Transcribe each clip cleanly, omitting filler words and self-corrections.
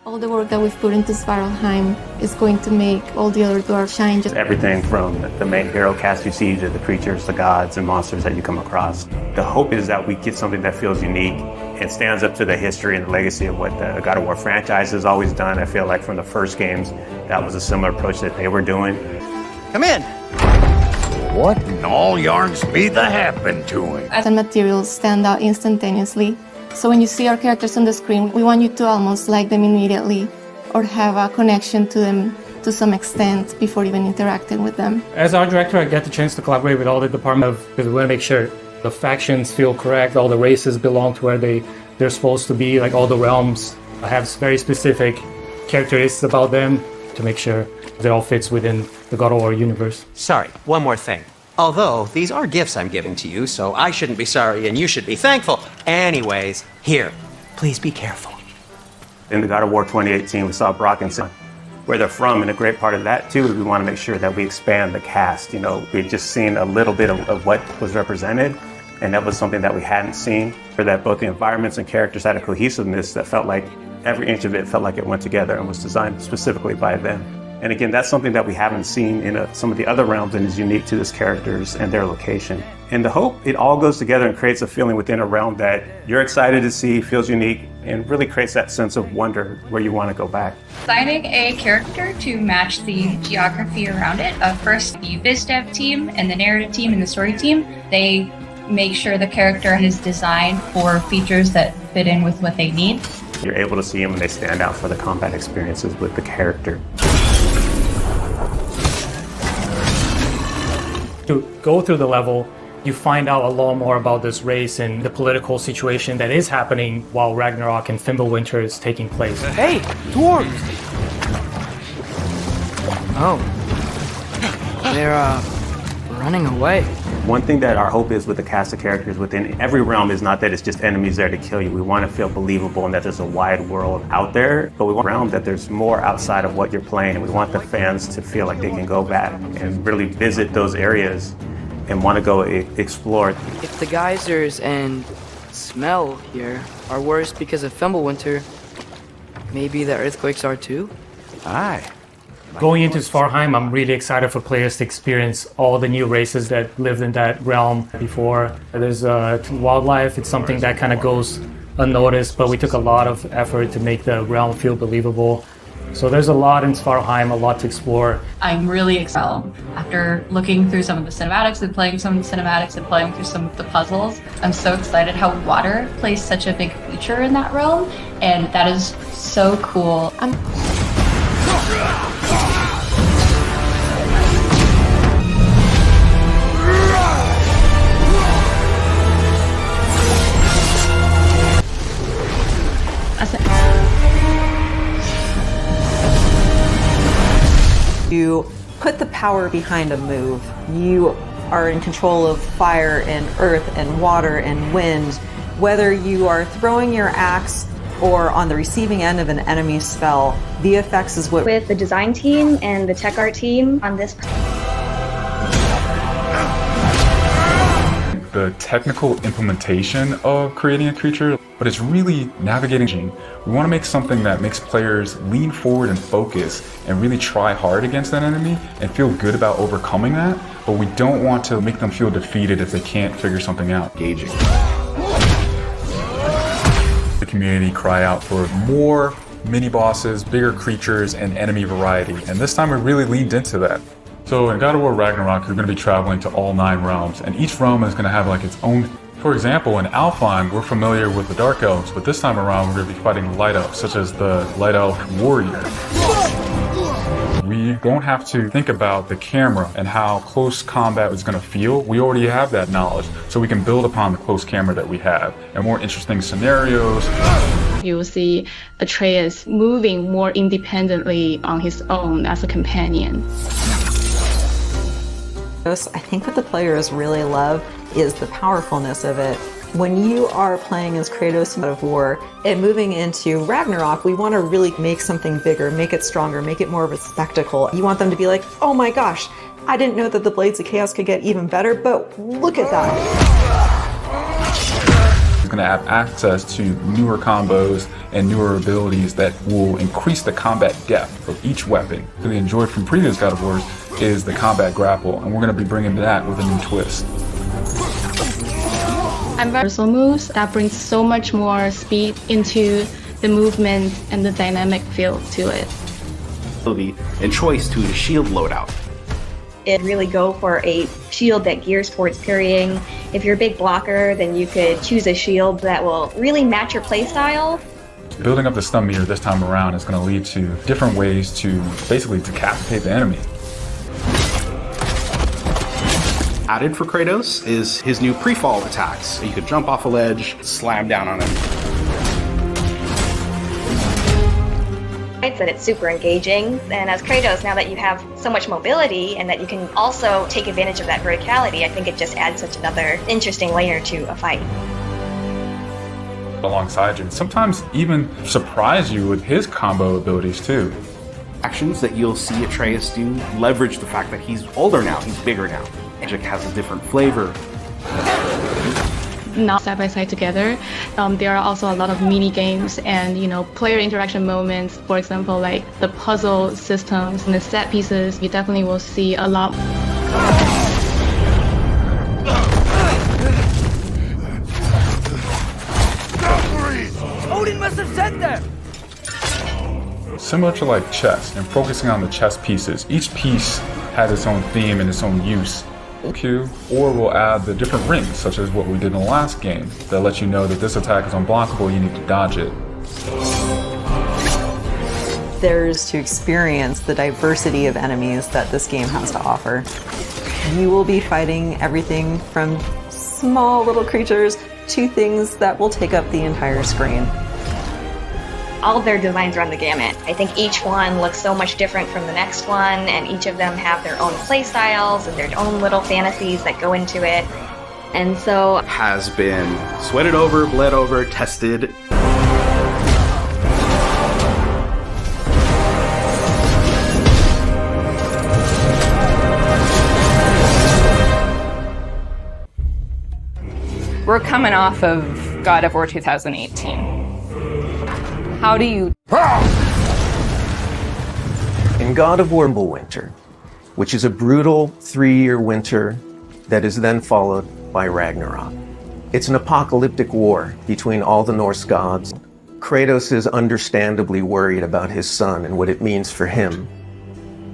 All the work that we've put into FULLHD is going to make all the other dwarves shine. Just everything from the main hero cast you see to the creatures, the gods, and monsters that you come across. The hope is that we get something that feels unique and stands up to the history and the legacy of what the God of War franchise has always done. I feel like from the first games, that was a similar approach that they were doing. Come in. What in all yarns be the happened to him? The materials stand out instantaneously. So when you see our characters on the screen, we want you to almost like them immediately or have a connection to them to some extent before even interacting with them. As art director, I get the chance to collaborate with all the department because we want to make sure the factions feel correct, all the races belong to where they're supposed to be, like all the realms have very specific characteristics about them to make sure they all fits within the God of War universe. Sorry, one more thing. Although, these are gifts I'm giving to you, so I shouldn't be sorry and you should be thankful. Anyways, here, please be careful. In the God of War 2018, we saw Brock and Son, where they're from, and a great part of that, too, is we want to make sure that we expand the cast. You know, we've just seen a little bit of what was represented, and that was something that we hadn't seen, for that both the environments and characters had a cohesiveness that felt like every inch of it felt like it went together and was designed specifically by them. And again, that's something that we haven't seen in some of the other realms and is unique to these characters and their location. And the hope, it all goes together and creates a feeling within a realm that you're excited to see, feels unique, and really creates that sense of wonder where you want to go back. Designing a character to match the geography around it. First, the biz dev team and the narrative team and the story team, they make sure the character is designed for features that fit in with what they need. You're able to see them and they stand out for the combat experiences with the character. To go through the level, you find out a lot more about this race and the political situation that is happening while Ragnarok and Fimbulwinter is taking place. Hey, dwarves! Oh. They're, running away. One thing that our hope is with the cast of characters within every realm is not that it's just enemies there to kill you. We want to feel believable and that there's a wide world out there, but we want a realm that there's more outside of what you're playing. We want the fans to feel like they can go back and really visit those areas and want to go explore. If the geysers and smell here are worse because of Fimbulwinter, maybe the earthquakes are too? Aye. Going into Svartheim, I'm really excited for players to experience all the new races that lived in that realm before. There's wildlife, it's something that kind of goes unnoticed, but we took a lot of effort to make the realm feel believable. So there's a lot in Svartheim, a lot to explore. I'm really excited. After looking through some of the cinematics and playing some of the cinematics and playing through some of the puzzles, I'm so excited how water plays such a big feature in that realm, and that is so cool. You put the power behind a move. You are in control of fire and earth and water and wind. Whether you are throwing your axe or on the receiving end of an enemy spell, VFX is what... With the design team and the tech art team on this... The technical implementation of creating a creature, but it's really navigating. We want to make something that makes players lean forward and focus and really try hard against that enemy and feel good about overcoming that, but we don't want to make them feel defeated if they can't figure something out. Engaging. The community cry out for more mini bosses, bigger creatures, and enemy variety, and this time we really leaned into that. So in God of War Ragnarok, you're going to be traveling to all 9 realms, and each realm is going to have like its own. For example, in Alfheim, we're familiar with the Dark Elves, but this time around we're going to be fighting Light Elves, such as the Light Elf Warrior. We don't have to think about the camera and how close combat is going to feel. We already have that knowledge, so we can build upon the close camera that we have, and more interesting scenarios. You will see Atreus moving more independently on his own as a companion. I think what the players really love is the powerfulness of it. When you are playing as Kratos in God of War and moving into Ragnarok, we want to really make something bigger, make it stronger, make it more of a spectacle. You want them to be like, oh my gosh, I didn't know that the Blades of Chaos could get even better, but look at that. going to have access to newer combos and newer abilities that will increase the combat depth of each weapon. What we enjoyed from previous God of Wars is the combat grapple, and we're going to be bringing that with a new twist. Universal moves that brings so much more speed into the movement and the dynamic feel to it. And choice to the shield loadout. It really go for a shield that gears towards parrying. If you're a big blocker, then you could choose a shield that will really match your playstyle. Building up the stun meter this time around is going to lead to different ways to basically decapitate the enemy. Added for Kratos is his new pre-fall attacks. You could jump off a ledge, slam down on him. That it's super engaging, and as Kratos, now that you have so much mobility and that you can also take advantage of that verticality, I think it just adds such another interesting layer to a fight. Alongside you, and sometimes even surprise you with his combo abilities too. Actions that you'll see Atreus do leverage the fact that he's older now, he's bigger now. Magic has a different flavor. Not side by side together. There are also a lot of mini games and player interaction moments. For example, like the puzzle systems and the set pieces. You definitely will see a lot. Odin must have said that. Similar to like chess and focusing on the chess pieces, each piece has its own theme and its own use. Or we'll add the different rings, such as what we did in the last game, that lets you know that this attack is unblockable, you need to dodge it. There's to experience the diversity of enemies that this game has to offer. You will be fighting everything from small little creatures to things that will take up the entire screen. All of their designs run the gamut. I think each one looks so much different from the next one, and each of them have their own play styles and their own little fantasies that go into it. And so has been sweated over, bled over, tested. We're coming off of God of War 2018. How do you... In God of War Winter, which is a brutal 3-year winter that is then followed by Ragnarok. It's an apocalyptic war between all the Norse gods. Kratos is understandably worried about his son and what it means for him.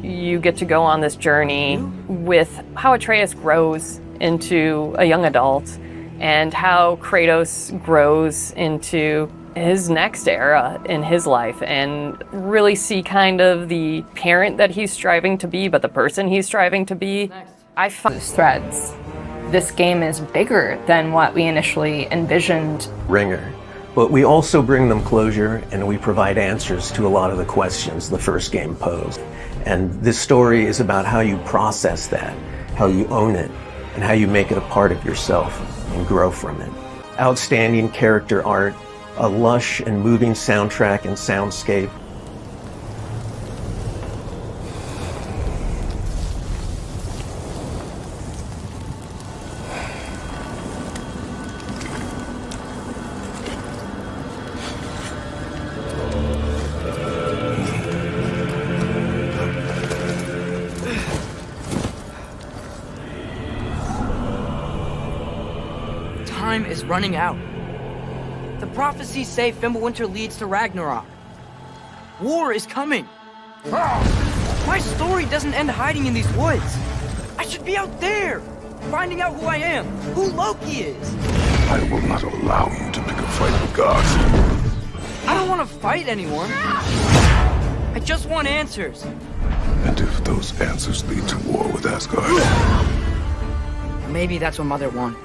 You get to go on this journey with how Atreus grows into a young adult and how Kratos grows into his next era in his life, and really see kind of the parent that he's striving to be, but the person he's striving to be. I find threads. This game is bigger than what we initially envisioned. Ringer. But we also bring them closure, and we provide answers to a lot of the questions the first game posed. And this story is about how you process that, how you own it, and how you make it a part of yourself and grow from it. Outstanding character art, a lush and moving soundtrack and soundscape. Time is running out. The prophecies say Fimbulwinter leads to Ragnarok. War is coming. My story doesn't end hiding in these woods. I should be out there, finding out who I am, who Loki is. I will not allow you to pick a fight with gods. I don't want to fight anyone. I just want answers. And if those answers lead to war with Asgard? Maybe that's what Mother wanted.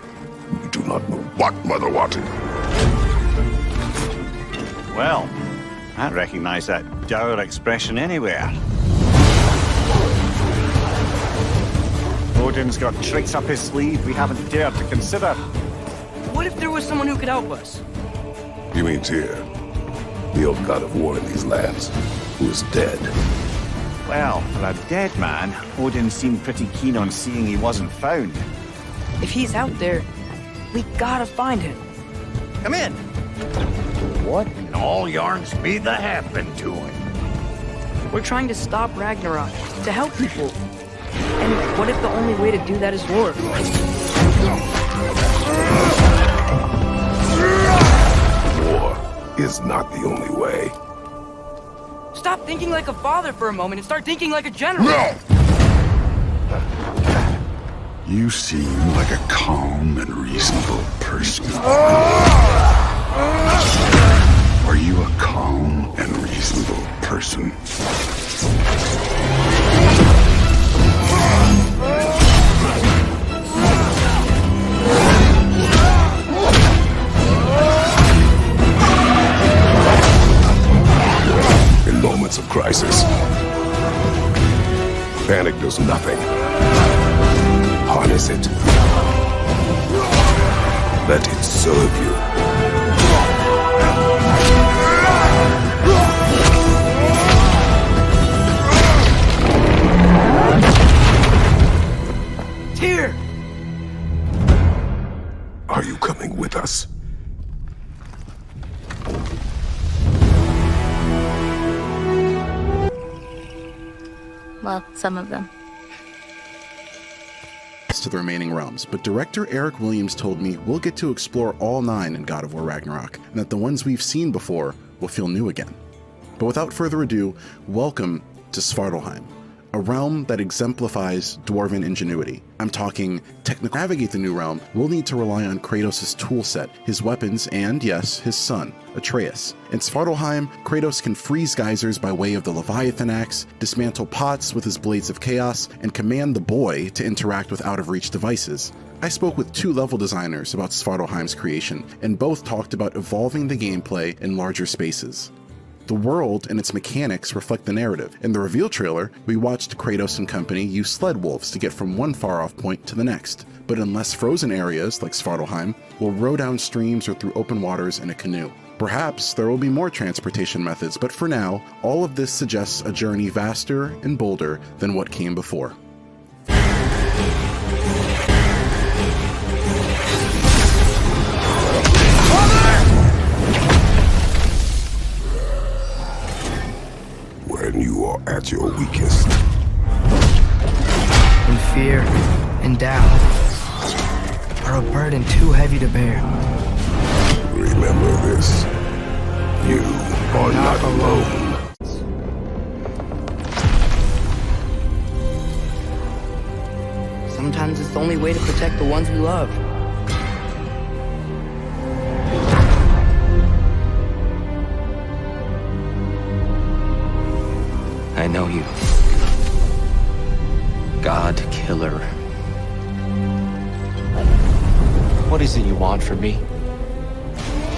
You do not know what Mother wanted. Well, I recognize that dour expression anywhere. Odin's got tricks up his sleeve we haven't dared to consider. What if there was someone who could help us? You mean Tyr, the old god of war in these lands, who is dead? Well, for a dead man, Odin seemed pretty keen on seeing he wasn't found. If he's out there, we gotta find him. Come in. What in all yarns be the happened to him? We're trying to stop Ragnarok, to help people. And what if the only way to do that is war? War is not the only way. Stop thinking like a father for a moment and start thinking like a general. No! You seem like a calm and reasonable person. Are you a calm and reasonable person? In moments of crisis, panic does nothing. Harness it. Let it serve you. Here! Are you coming with us? Well, some of them. To the remaining realms, but director Eric Williams told me we'll get to explore all 9 in God of War Ragnarok, and that the ones we've seen before will feel new again. But without further ado, welcome to Svartalfheim, a realm that exemplifies dwarven ingenuity. I'm talking to navigate the new realm, we'll need to rely on Kratos' toolset, his weapons, and yes, his son, Atreus. In Svartalfheim, Kratos can freeze geysers by way of the Leviathan axe, dismantle pots with his blades of chaos, and command the boy to interact with out-of-reach devices. I spoke with 2 level designers about Svartalfheim's creation, and both talked about evolving the gameplay in larger spaces. The world and its mechanics reflect the narrative. In the reveal trailer, we watched Kratos and company use sled wolves to get from one far-off point to the next, but in less frozen areas, like Svartalfheim, we'll row down streams or through open waters in a canoe. Perhaps there will be more transportation methods, but for now, all of this suggests a journey vaster and bolder than what came before. When you are at your weakest. When fear and doubt are a burden too heavy to bear. Remember this. You are not alone. Sometimes it's the only way to protect the ones we love. I know you. God Killer. What is it you want from me?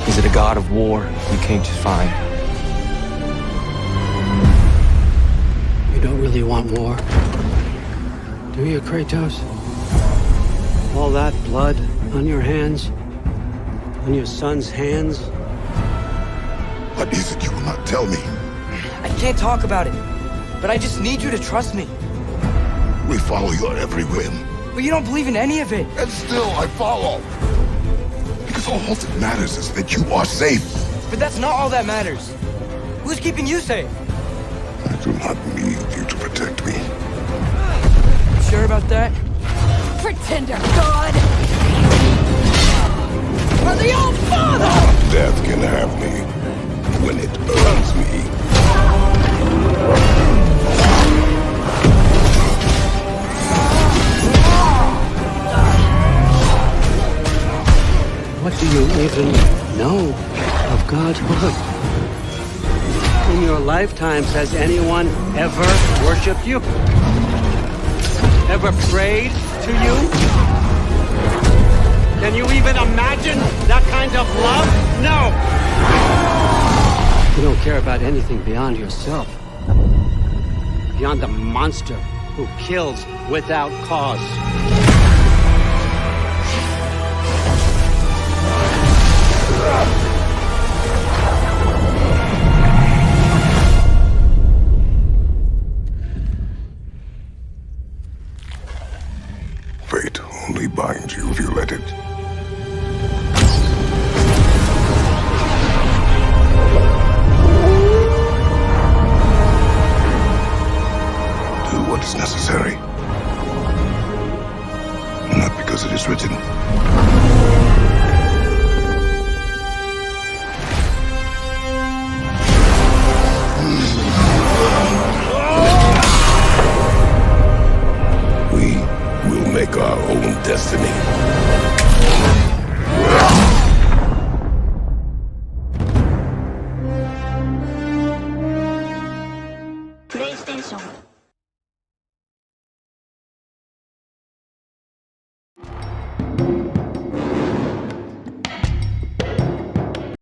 Is it a god of war you came to find? You don't really want war, do you, Kratos? All that blood on your hands? On your son's hands? What is it you will not tell me? I can't talk about it, but I just need you to trust me. We follow your every whim. But you don't believe in any of it. And still I follow. Because all that matters is that you are safe. But that's not all that matters. Who's keeping you safe? I do not need you to protect me. You sure about that? Pretender God! For the old father! Death can have me when it earns me. What do you even know of God's word? In your lifetimes, has anyone ever worshipped you? Ever prayed to you? Can you even imagine that kind of love? No! You don't care about anything beyond yourself. Beyond the monster who kills without cause. Fate only binds you if you let it. is necessary. Not because it is written. We will make our own destiny. PlayStation